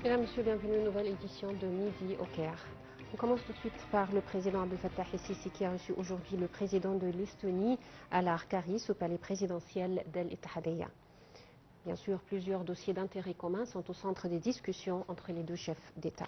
Mesdames, Messieurs, bienvenue à une nouvelle édition de Midi au Caire. On commence tout de suite par le président Abdel Fattah el-Sisi qui a reçu aujourd'hui le président de l'Estonie, Alar Karis, au palais présidentiel d'El-Ittihadiyya. Bien sûr, plusieurs dossiers d'intérêt commun sont au centre des discussions entre les deux chefs d'État.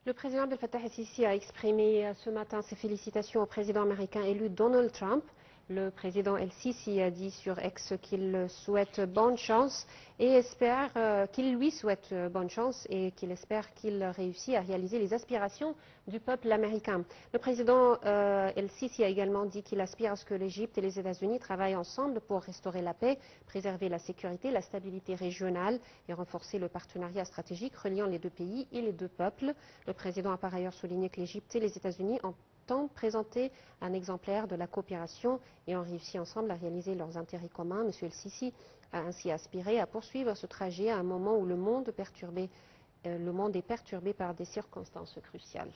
Le président Abdel Fattah el-Sisi a exprimé ce matin ses félicitations au président américain élu Donald Trump. Le président el-Sisi a dit sur X qu'il souhaite bonne chance et espère qu'il lui souhaite bonne chance et qu'il espère qu'il réussit à réaliser les aspirations du peuple américain. Le président el-Sisi a également dit qu'il aspire à ce que l'Égypte et les États-Unis travaillent ensemble pour restaurer la paix, préserver la sécurité, la stabilité régionale et renforcer le partenariat stratégique reliant les deux pays et les deux peuples. Le président a par ailleurs souligné que l'Égypte et les États-Unis ont présenté un exemplaire de la coopération et ont réussi ensemble à réaliser leurs intérêts communs. M. el-Sisi a ainsi aspiré à poursuivre ce trajet à un moment où le monde est perturbé par des circonstances cruciales.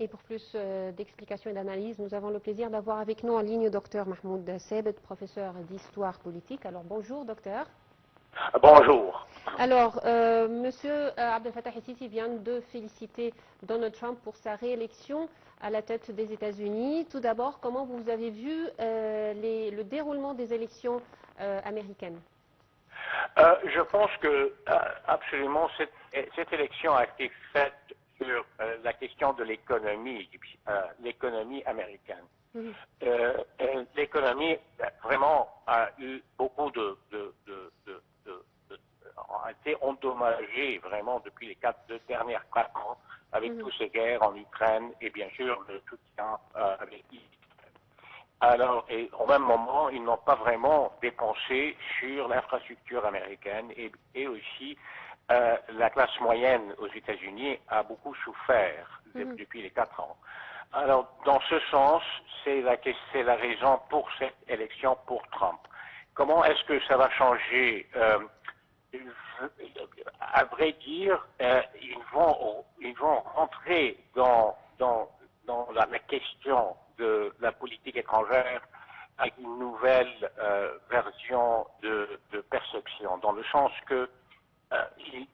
Et pour plus d'explications et d'analyses, nous avons le plaisir d'avoir avec nous en ligne Dr Mahmoud Sebet, professeur d'histoire politique. Alors bonjour docteur. Bonjour. Alors, Monsieur Abdel Fattah el-Sisi vient de féliciter Donald Trump pour sa réélection à la tête des États-Unis. Tout d'abord, comment vous avez vu le déroulement des élections américaines? Je pense que absolument cette élection a été faite sur la question de l'économie américaine. L'économie vraiment a eu beaucoup a été endommagée vraiment depuis les deux dernières 4 ans avec toutes ces guerres en Ukraine et bien sûr le soutien avec Israël. Alors, et au même moment, ils n'ont pas vraiment dépensé sur l'infrastructure américaine et aussi la classe moyenne aux États-Unis a beaucoup souffert depuis les 4 ans. Alors, dans ce sens, c'est la raison pour cette élection pour Trump. Comment est-ce que ça va changer? À vrai dire, ils vont rentrer dans la question de la politique étrangère avec une nouvelle version de perception, dans le sens que il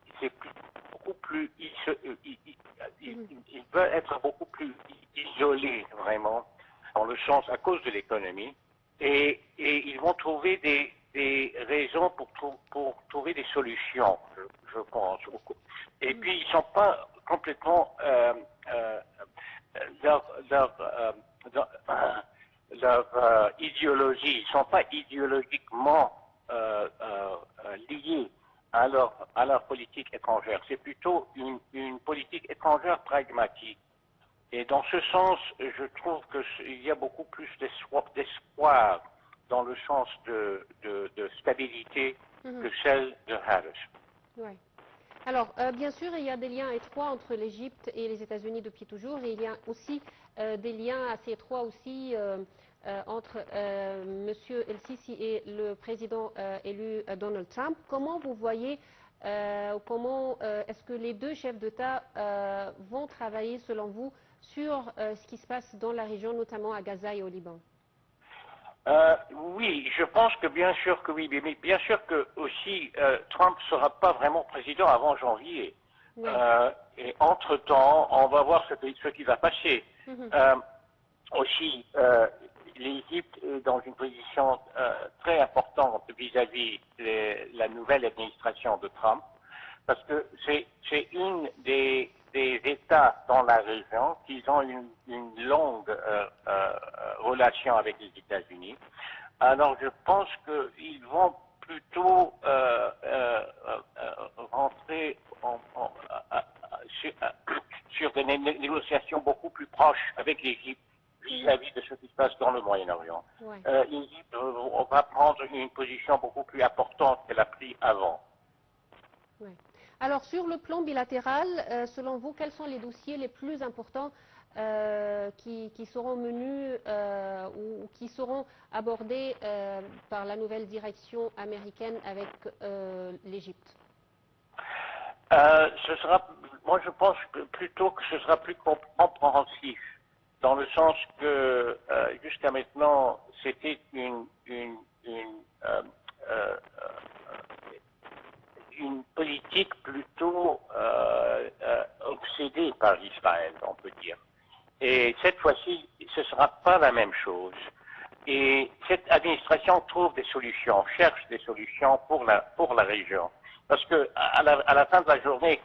veut être beaucoup plus isolé vraiment, dans le sens à cause de l'économie, et ils vont trouver des raisons pour trouver des solutions, je pense. Et puis ils ne sont pas complètement leur idéologie, ils ne sont pas idéologiquement liés à leur politique étrangère. C'est plutôt une politique étrangère pragmatique. Et dans ce sens, je trouve qu'il y a beaucoup plus d'espoir dans le sens de stabilité que celle de Harris. Ouais. Alors, bien sûr, il y a des liens étroits entre l'Égypte et les États-Unis depuis toujours, et il y a aussi des liens assez étroits aussi entre M. el-Sisi et le président élu Donald Trump. Comment vous voyez, comment est-ce que les deux chefs d'État vont travailler, selon vous, sur ce qui se passe dans la région, notamment à Gaza et au Liban? Oui, je pense que bien sûr que oui, mais bien sûr que aussi Trump ne sera pas vraiment président avant janvier. Oui. Et entre-temps, on va voir ce qui va passer. Aussi, l'Égypte est dans une position très importante vis-à-vis de la nouvelle administration de Trump, parce que c'est une des États dans la région qui ont une longue relation avec les États-Unis. Alors je pense qu'ils vont plutôt rentrer sur des négociations beaucoup plus proches avec l'Égypte vis-à-vis de ce qui se passe dans le Moyen-Orient. Ouais. L'Égypte va prendre une position beaucoup plus importante qu'elle a pris avant. Ouais. Alors, sur le plan bilatéral, selon vous, quels sont les dossiers les plus importants qui seront menus ou qui seront abordés par la nouvelle direction américaine avec l'Égypte? Moi je pense plutôt que ce sera plus compréhensif, dans le sens que jusqu'à maintenant c'était une politique plutôt obsédée par Israël, on peut dire. Et cette fois-ci, ce ne sera pas la même chose. Et cette administration trouve des solutions, cherche des solutions pour la région. Parce que à la fin de la journée,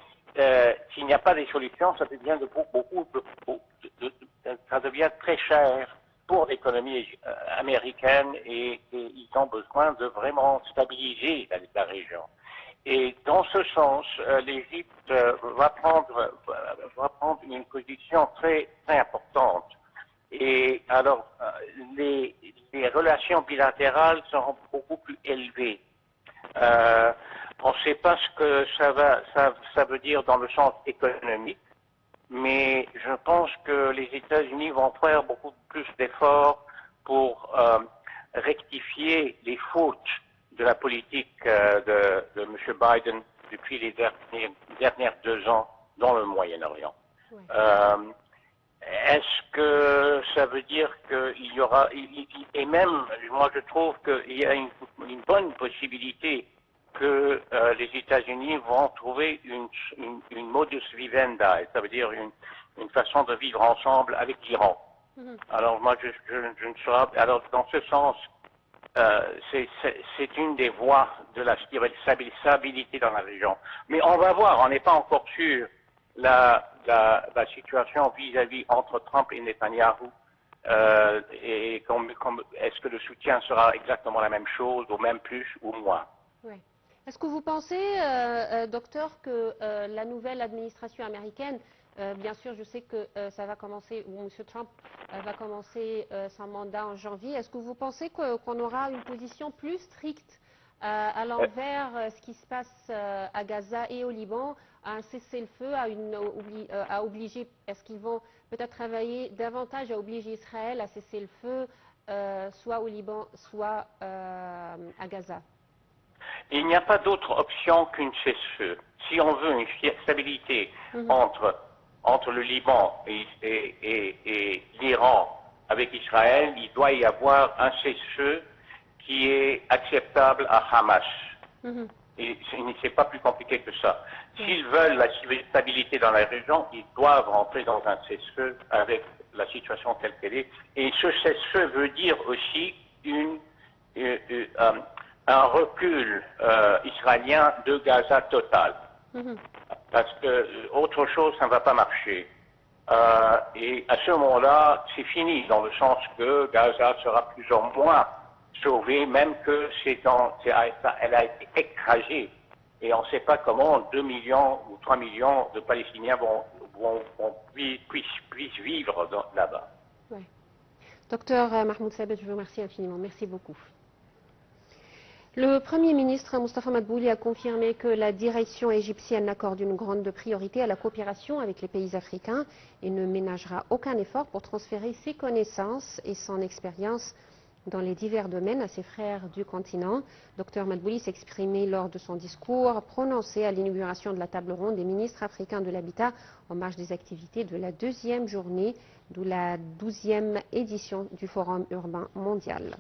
s'il n'y a pas de solutions, ça devient ça devient très cher pour l'économie américaine et ils ont besoin de vraiment stabiliser la région. Et dans ce sens, l'Égypte va prendre une position très, très importante. Et alors, les relations bilatérales seront beaucoup plus élevées. On ne sait pas ce que ça veut dire dans le sens économique, mais je pense que les États-Unis vont faire beaucoup plus d'efforts pour rectifier les fautes de la politique de M. Biden depuis les dernières 2 ans dans le Moyen-Orient. Ouais. Est-ce que ça veut dire qu'il y aura, et même moi je trouve qu'il y a une bonne possibilité que les États-Unis vont trouver une modus vivendi, ça veut dire une façon de vivre ensemble avec l'Iran. Alors moi je ne saurais, alors dans ce sens, c'est une des voies de la stabilité dans la région. Mais on va voir, on n'est pas encore sûr la situation vis-à-vis entre Trump et Netanyahou. Et est-ce que le soutien sera exactement la même chose, ou même plus ou moins? Oui. Est-ce que vous pensez, docteur, que la nouvelle administration américaine, bien sûr, je sais que ça va commencer, ou M. Trump va commencer son mandat en janvier, est-ce que vous pensez qu'on aura une position plus stricte à l'envers ce qui se passe à Gaza et au Liban, à un cessez-le-feu, à obliger, est-ce qu'ils vont peut-être travailler davantage à obliger Israël à cesser le feu, soit au Liban, soit à Gaza? Il n'y a pas d'autre option qu'une cessez-feu. Si on veut une stabilité entre le Liban et l'Iran avec Israël, il doit y avoir un cessez-feu qui est acceptable à Hamas. Et c'est pas plus compliqué que ça. S'ils veulent la stabilité dans la région, ils doivent rentrer dans un cessez-feu avec la situation telle qu'elle est. Et ce cessez-feu veut dire aussi un recul israélien de Gaza total. Parce que autre chose, ça ne va pas marcher. Et à ce moment-là, c'est fini, dans le sens que Gaza sera plus ou moins sauvée, même que elle a été écrasée. Et on ne sait pas comment 2 millions ou 3 millions de Palestiniens puissent vivre là-bas. Ouais. Docteur Mahmoud Sabet, je vous remercie infiniment. Merci beaucoup. Le Premier ministre Mustafa Madbouli a confirmé que la direction égyptienne accorde une grande priorité à la coopération avec les pays africains et ne ménagera aucun effort pour transférer ses connaissances et son expérience dans les divers domaines à ses frères du continent. Dr Madbouli s'exprimait lors de son discours prononcé à l'inauguration de la table ronde des ministres africains de l'habitat en marge des activités de la 2e journée, d'où la 12e édition du Forum urbain mondial.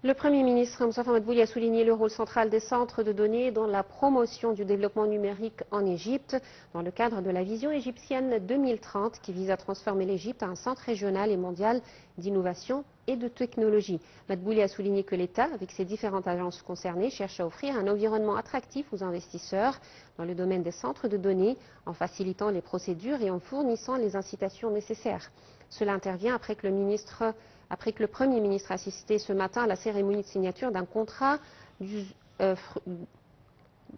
Le Premier ministre Mustafa Madbouli a souligné le rôle central des centres de données dans la promotion du développement numérique en Égypte, dans le cadre de la vision égyptienne 2030 qui vise à transformer l'Égypte en un centre régional et mondial d'innovation et de technologie. Madbouli a souligné que l'État, avec ses différentes agences concernées, cherche à offrir un environnement attractif aux investisseurs dans le domaine des centres de données, en facilitant les procédures et en fournissant les incitations nécessaires. Cela intervient après que le Premier ministre a assisté ce matin à la cérémonie de signature d'un contrat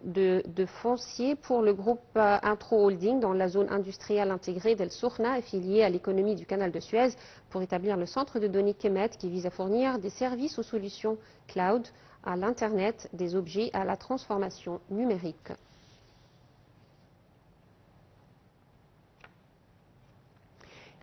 de foncier pour le groupe Intro Holding dans la zone industrielle intégrée d'El Sourna, affiliée à l'économie du canal de Suez, pour établir le centre de données Kemet qui vise à fournir des services aux solutions cloud, à l'Internet des objets, à la transformation numérique.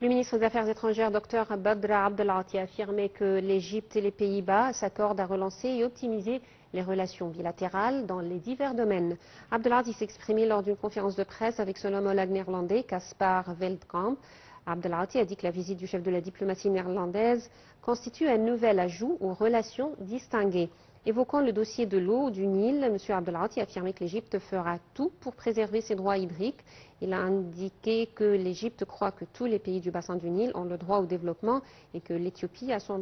Le ministre des Affaires étrangères, Dr Badra Abdelati, a affirmé que l'Égypte et les Pays-Bas s'accordent à relancer et optimiser les relations bilatérales dans les divers domaines. Abdelati s'est exprimé lors d'une conférence de presse avec son homologue néerlandais, Caspar Veldkamp. Abdelati a dit que la visite du chef de la diplomatie néerlandaise constitue un nouvel ajout aux relations distinguées. Évoquant le dossier de l'eau du Nil, M. Abdelati a affirmé que l'Égypte fera tout pour préserver ses droits hydriques. Il a indiqué que l'Égypte croit que tous les pays du bassin du Nil ont le droit au développement et que l'Éthiopie, à son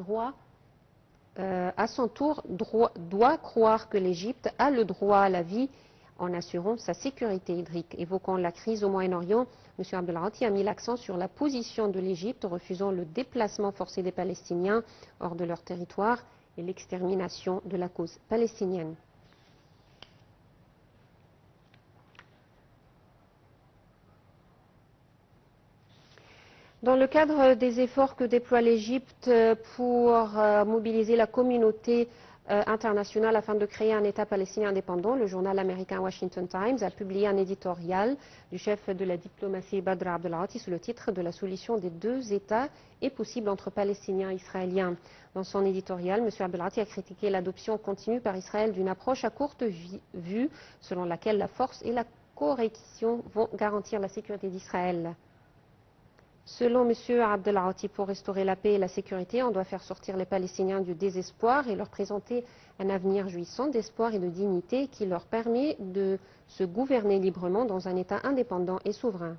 tour, doit croire que l'Égypte a le droit à la vie en assurant sa sécurité hydrique. Évoquant la crise au Moyen-Orient, M. Abdelati a mis l'accent sur la position de l'Égypte, refusant le déplacement forcé des Palestiniens hors de leur territoire et l'extermination de la cause palestinienne. Dans le cadre des efforts que déploie l'Égypte pour mobiliser la communauté internationale afin de créer un État palestinien indépendant, le journal américain Washington Times a publié un éditorial du chef de la diplomatie Badr Abdelati sous le titre de la solution des deux États est possible entre Palestiniens et Israéliens. Dans son éditorial, M. Abdelati a critiqué l'adoption continue par Israël d'une approche à courte vue selon laquelle la force et la coercition vont garantir la sécurité d'Israël. Selon M. Abdelati, pour restaurer la paix et la sécurité, on doit faire sortir les Palestiniens du désespoir et leur présenter un avenir jouissant d'espoir et de dignité qui leur permet de se gouverner librement dans un État indépendant et souverain.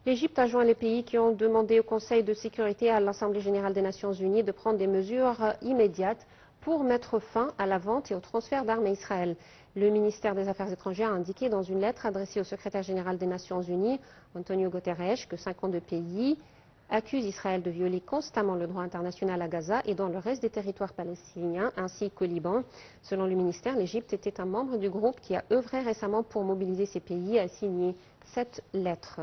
L'Égypte a joint les pays qui ont demandé au Conseil de sécurité et à l'Assemblée générale des Nations unies de prendre des mesures immédiates pour mettre fin à la vente et au transfert d'armes à Israël. Le ministère des Affaires étrangères a indiqué dans une lettre adressée au secrétaire général des Nations unies, Antonio Guterres, que 52 pays accusent Israël de violer constamment le droit international à Gaza et dans le reste des territoires palestiniens, ainsi qu'au Liban. Selon le ministère, l'Égypte était un membre du groupe qui a œuvré récemment pour mobiliser ces pays et a signé cette lettre.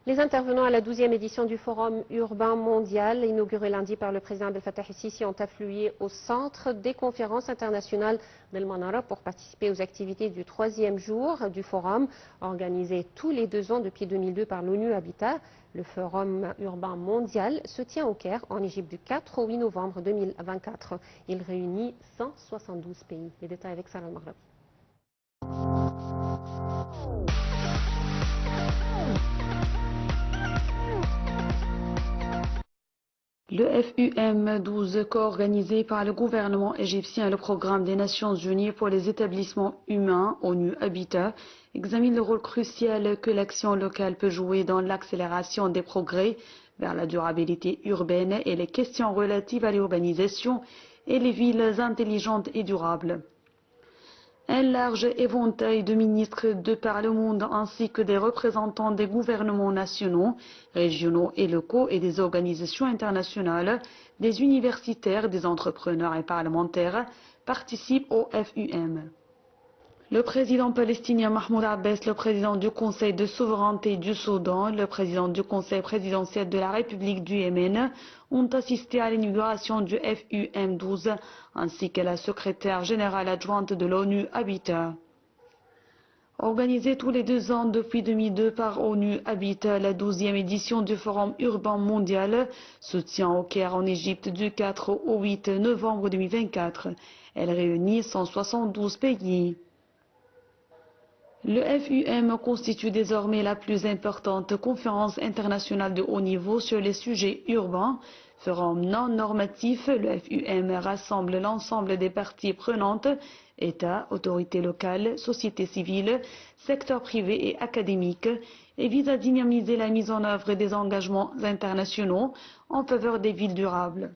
Les intervenants à la 12e édition du Forum urbain mondial, inauguré lundi par le président Abdel Fattah el-Sisi, ont afflué au centre des conférences internationales d'El Manara pour participer aux activités du 3e jour du Forum, organisé tous les 2 ans depuis 2002 par l'ONU Habitat. Le Forum urbain mondial se tient au Caire, en Égypte, du 4 au 8 novembre 2024. Il réunit 172 pays. Les détails avec Salah Maghreb. Le FUM12, co-organisé par le gouvernement égyptien et le programme des Nations Unies pour les établissements humains, ONU Habitat, examine le rôle crucial que l'action locale peut jouer dans l'accélération des progrès vers la durabilité urbaine et les questions relatives à l'urbanisation et les villes intelligentes et durables. Un large éventail de ministres de par le monde ainsi que des représentants des gouvernements nationaux, régionaux et locaux et des organisations internationales, des universitaires, des entrepreneurs et parlementaires participent au FUM. Le président palestinien Mahmoud Abbas, le président du Conseil de souveraineté du Soudan, le président du Conseil présidentiel de la République du Yémen ont assisté à l'inauguration du FUM12 ainsi que la secrétaire générale adjointe de l'ONU Habitat. Organisée tous les 2 ans depuis 2002 par ONU Habitat, la 12e édition du Forum urbain mondial se tient au Caire en Égypte du 4 au 8 novembre 2024. Elle réunit 172 pays. Le FUM constitue désormais la plus importante conférence internationale de haut niveau sur les sujets urbains. Forum non normatif, le FUM rassemble l'ensemble des parties prenantes, États, autorités locales, sociétés civiles, secteur privé et académique, et vise à dynamiser la mise en œuvre des engagements internationaux en faveur des villes durables.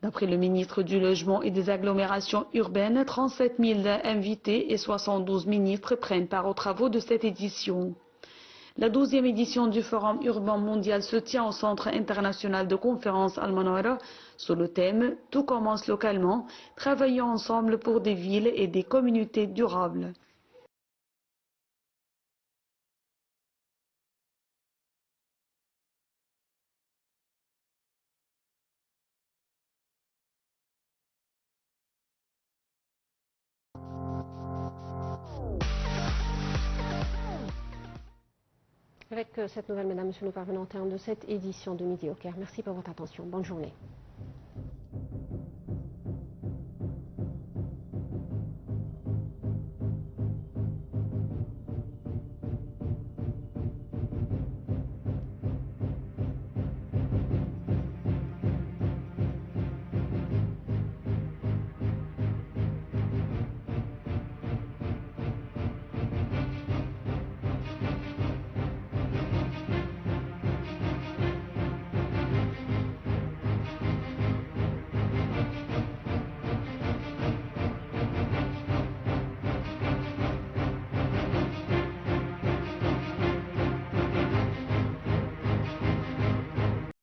D'après le ministre du Logement et des Agglomérations urbaines, 37 000 invités et 72 ministres prennent part aux travaux de cette édition. La 12e édition du Forum urbain mondial se tient au Centre international de conférence Al-Manara sous le thème « Tout commence localement, travaillons ensemble pour des villes et des communautés durables ». Avec cette nouvelle, mesdames, messieurs, nous parvenons au terme de cette édition de Midi au Caire. Merci pour votre attention. Bonne journée.